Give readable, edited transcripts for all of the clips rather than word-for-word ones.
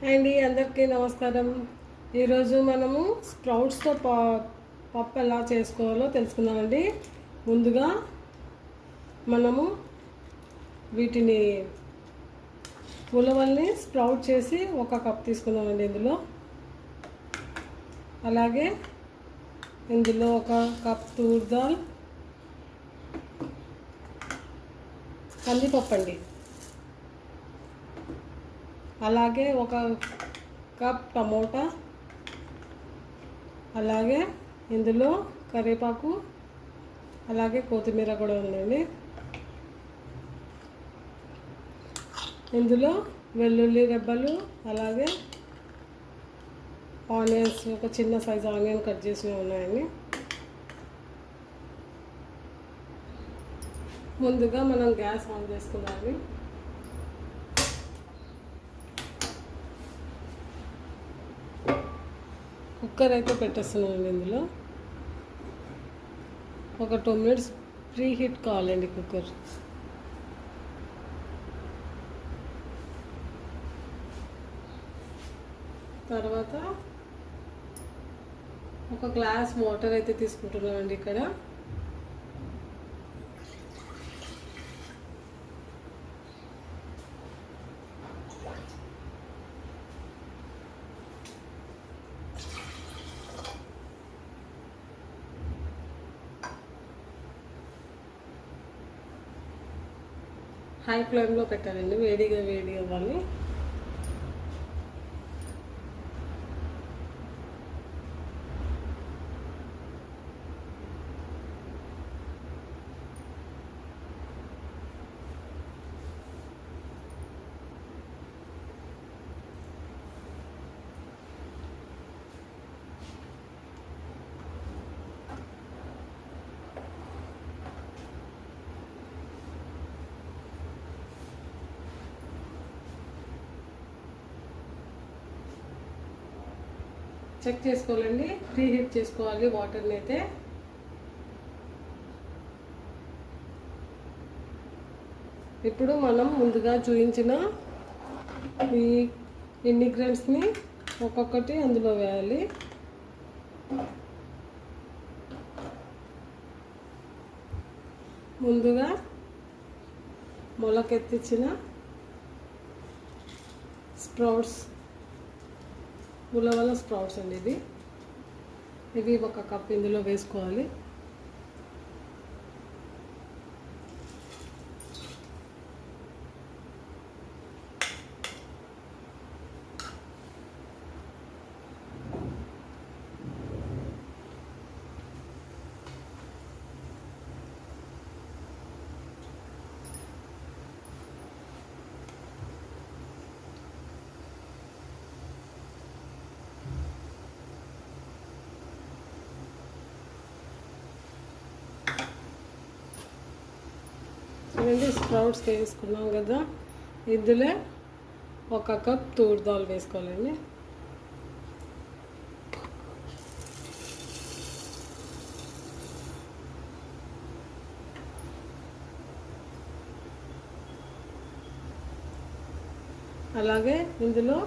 Hi అండి, అందరికీ నమస్కారం. ఈరోజు మనము స్ప్రౌట్స్తో పప్పు ఎలా చేసుకోవాలో తెలుసుకుందామండి. ముందుగా మనము వీటిని ఉలవల్ని స్ప్రౌట్ చేసి 1 కప్ తీసుకుందామండి. అలాగే ఇందులో 1 కప్ తూర్ దాల్, కందిపప్పు అండి. అలాగే 1 కప్ టమోటా, అలాగే ఇందులో కరివేపాకు, అలాగే కొత్తిమీర కూడా ఉందండి. ఇందులో వెల్లుల్లి రెబ్బలు, అలాగే ఆనియన్స్, ఒక చిన్న సైజు ఆనియన్ కట్ చేసినవి ఉన్నాయండి. ముందుగా మనం గ్యాస్ ఆన్ చేసుకుందామండి. కుక్కర్ అయితే పెట్టేస్తున్నానండి. ఇందులో ఒక 2 మినిట్స్ ప్రీ హీట్ కావాలండి కుక్కర్. తర్వాత ఒక గ్లాస్ వాటర్ అయితే తీసుకుంటున్నామండి. ఇక్కడ హై ఫ్లేమ్లో పెట్టాలండి. వేడి అవ్వాలి. చెక్ చేసుకోవాలండి, ప్రీ హీట్ చేసుకోవాలి వాటర్ని అయితే. ఇప్పుడు మనం ముందుగా చూపించిన ఈ ఇంగ్రీడియంట్స్ని ఒక్కొక్కటి అందులో వేయాలి. ముందుగా మొలకెత్తించిన స్ప్రౌట్స్, ఉలవల స్ప్రౌట్స్ అండి. ఇవి 1 కప్ ఇందులో వేసుకోవాలి. చూడండి, స్ప్రౌట్స్ వేసుకున్నాం కదా. ఇందులో 1 కప్ తూర్ దాల్ వేసుకోవాలండి. అలాగే ఇందులో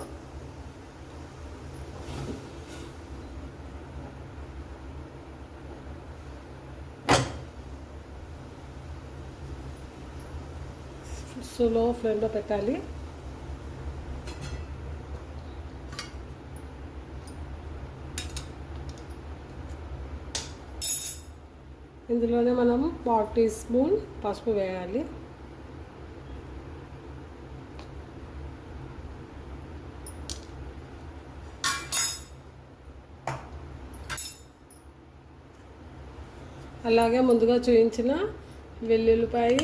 స్లో ఫ్లేమ్లో పెట్టాలి. ఇందులోనే మనం 1 టీ స్పూన్ పసుపు వేయాలి. అలాగే ముందుగా చూపించిన వెల్లుల్లిపాయ,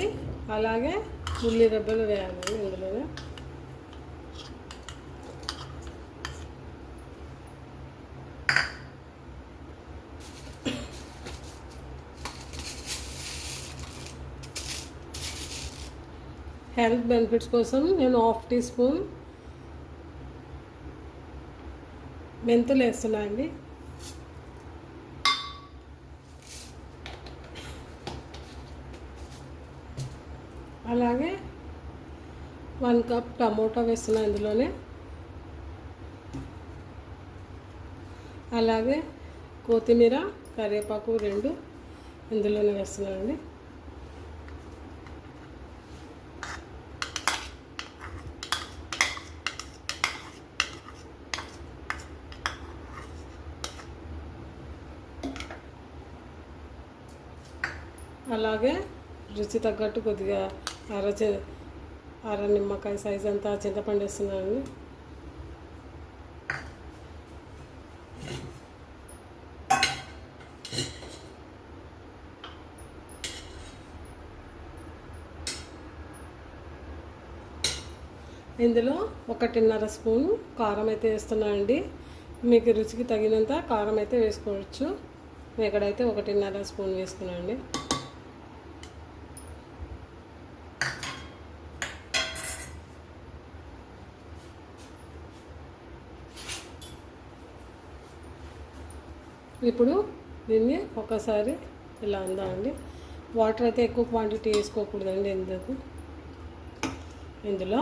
అలాగే ఉల్లి రెబ్బలు వేయాలి ఇందులోనే. హెల్త్ బెనిఫిట్స్ కోసం నేను 1/2 టీ స్పూన్ మెంతులు వేస్తున్నాను అండి. అలాగే 1 కప్ టమోటా వేస్తున్నాను ఇందులోనే. అలాగే కొత్తిమీర, కరివేపాకు 2 ఇందులోనే వేస్తున్నానండి. అలాగే రుచి తగ్గట్టు కొద్దిగా అర నిమ్మకాయ సైజ్ అంతా చింతపండు వేస్తున్నాను. ఇందులో 1.5 స్పూను కారం అయితే వేస్తున్నానండి. మీకు రుచికి తగినంత కారం అయితే వేసుకోవచ్చు. ఇక్కడైతే 1.5 స్పూన్ వేసుకున్నానండి. ఇప్పుడు దీన్ని ఒకసారి ఇలా అందామండి. వాటర్ అయితే ఎక్కువ క్వాంటిటీ వేసుకోకూడదండి. ఎందుకు ఇందులో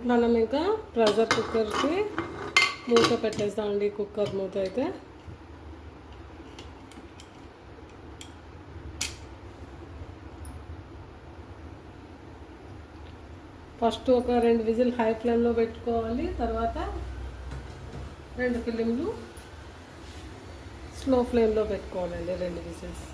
మనం ఇంకా ప్రెషర్ కుక్కర్కి మూత పెట్టేస్తామండి. కుక్కర్ మూత అయితే ఫస్ట్ ఒక 2 విజిల్ హై ఫ్లేమ్లో పెట్టుకోవాలి. తర్వాత 2 ఫిలింలు స్లో ఫ్లేమ్లో పెట్టుకోవాలండి. 2 విజిల్స్.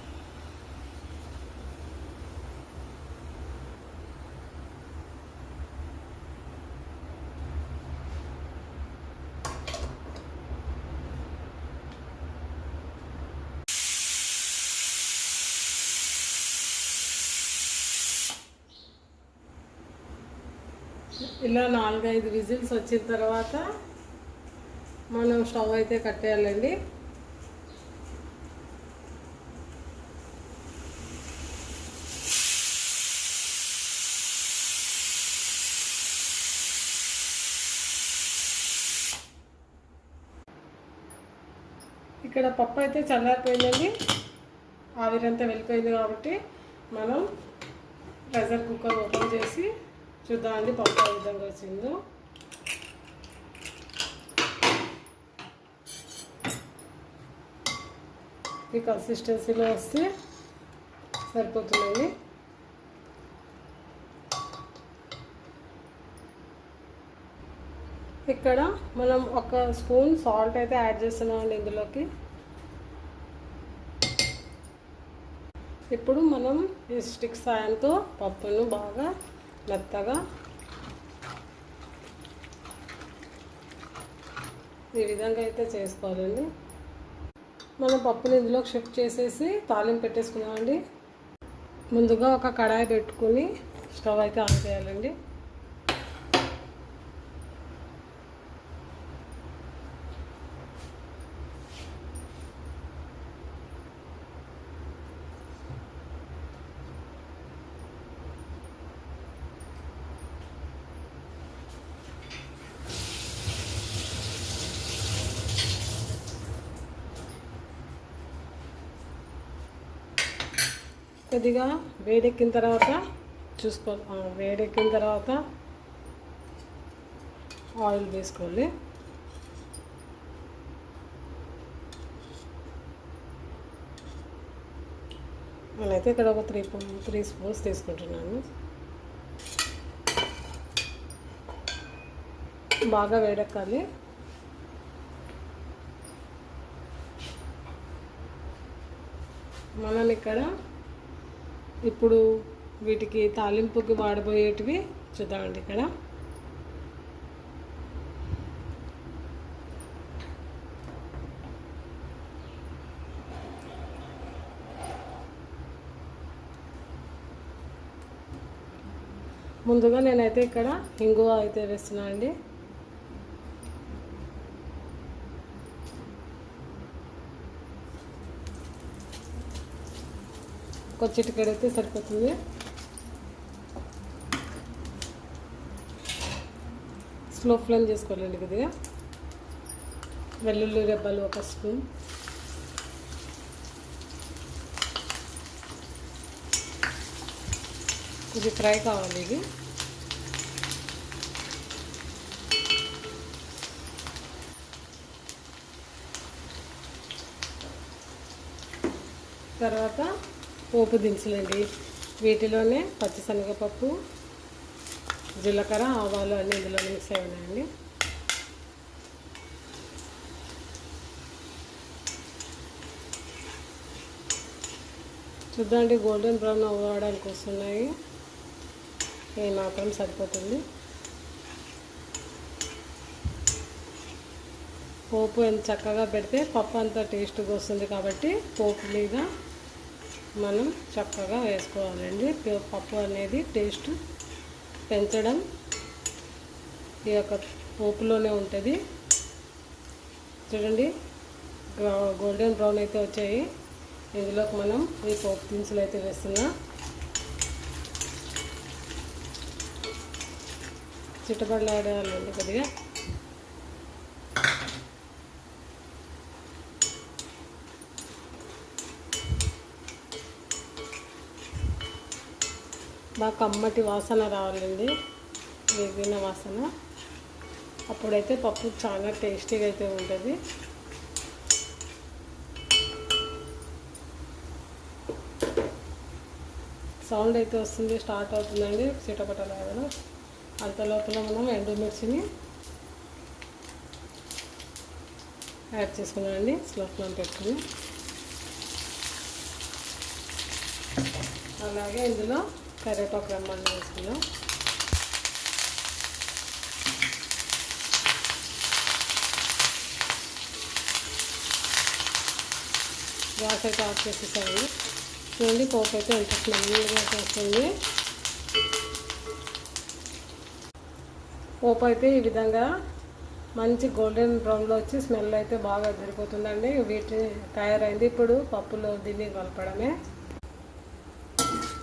ఇలా 4-5 విజిల్స్ వచ్చిన తర్వాత మనం స్టవ్ అయితే కట్టేయాలండి. ఇక్కడ పప్పు అయితే చల్లారిపోయిందండి. ఆవిరంతా వెళ్ళిపోయింది కాబట్టి మనం ప్రెషర్ కుక్కర్ ఓపెన్ చేసి చూద్దామండి పప్పు ఏ విధంగా వచ్చిందో. ఈ కన్సిస్టెన్సీలో వస్తే సరిపోతుందండి. ఇక్కడ మనం 1 స్పూన్ సాల్ట్ అయితే యాడ్ చేస్తున్నామండి ఇందులోకి. ఇప్పుడు మనం ఈ స్టిక్ సాయంతో పప్పును బాగా మెత్తగా ఈ విధంగా అయితే చేసుకోవాలండి. మనం పప్పుని ఇందులోకి షిఫ్ట్ చేసేసి తాలింపు పెట్టేసుకున్నామండి. ముందుగా ఒక కడాయి పెట్టుకుని స్టవ్ అయితే ఆన్ చేయాలండి. కొద్దిగా వేడెక్కిన తర్వాత వేడెక్కిన తర్వాత ఆయిల్ వేసుకోవాలి. నేనైతే ఇక్కడ ఒక 3 స్పూన్స్ తీసుకుంటున్నాను. బాగా వేడెక్కాలి. మనం ఇక్కడ ఇప్పుడు వీటికి తాలింపుకి వాడబోయేటివి చూద్దామండి. ఇక్కడ ముందుగా నేనైతే ఇక్కడ ఇంగువ అయితే వేస్తున్నాను అండి. ఒక చిటికెడు అయితే సరిపోతుంది. స్లో ఫ్లేమ్ చేసుకోవాలండి కొద్దిగా. వెల్లుల్లి రెబ్బలు 1 స్పూన్, ఇది ఫ్రై కావాలి. ఇది తర్వాత పోపు దినుసులండి. వీటిలోనే పచ్చిశనగపప్పు, జీలకర్ర, ఆవాలు అన్నీ ఇందులో మిక్స్ అయి ఉన్నాయండి. చూద్దాండి, గోల్డెన్ బ్రౌన్ అవ్వడానికి వస్తున్నాయి. ఇది మాత్రం సరిపోతుంది. పోపు ఎంత చక్కగా పెడితే పప్పు అంత టేస్ట్గా వస్తుంది కాబట్టి పోపు మీద మనం చక్కగా వేసుకోవాలండి. పప్పు అనేది టేస్ట్ పెంచడం ఈ యొక్క పోపులోనే ఉంటుంది. చూడండి, గోల్డెన్ బ్రౌన్ అయితే వచ్చాయి. ఇందులోకి మనం ఈ పోపు దినుసులు అయితే వేస్తున్నాం. చిట్టపడలాడాలండి కొద్దిగా. బాగా కమ్మటి వాసన రావాలండి, వేగిన వాసన. అప్పుడైతే పప్పు చాలా టేస్టీగా అయితే ఉంటుంది. సౌండ్ అయితే వస్తుంది, స్టార్ట్ అవుతుందండి చిటపటలాగా. అంత లోపల మనం ఎండుమిర్చిని యాడ్ చేసుకున్నామండి. స్లో ఫ్లేమ్ పెట్టుకుని అలాగే ఇందులో కరివేపాకు రెమ్మలు వేసుకున్నాం. గ్యాస్ అయితే ఆఫ్ చేసేసాము. చూడండి, పోపు అయితే ఎంత స్మెల్గా వస్తుంది. పోపు అయితే ఈ విధంగా మంచి గోల్డెన్ బ్రౌన్లో వచ్చి స్మెల్ అయితే బాగా జరిగిపోతుందండి. వీటి తయారైంది. ఇప్పుడు పప్పులో దీన్ని కలపడమే.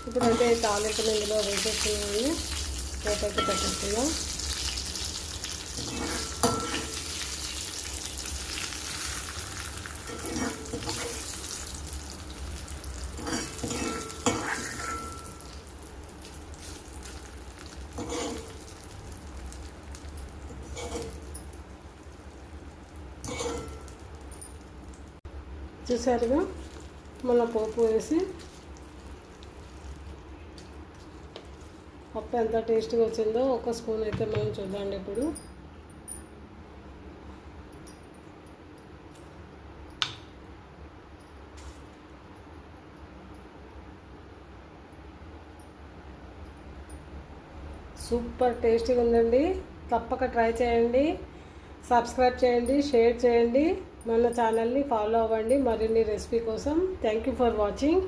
ఇప్పుడైతే తాలింపుని ఇందులో వేసేస్తున్నాము. పోపు అయితే పెట్టేస్తున్నాం. చూసారుగా, మళ్ళీ పోపు వేసి పప్పు ఎంత టేస్ట్గా వచ్చిందో ఒక స్పూన్ అయితే మనం చూద్దాండి. ఇప్పుడు సూపర్ టేస్టీగా ఉందండి. తప్పక ట్రై చేయండి. సబ్స్క్రైబ్ చేయండి, షేర్ చేయండి, మన ఛానల్ని ఫాలో అవ్వండి మరిన్ని రెసిపీ కోసం. Thank you for watching.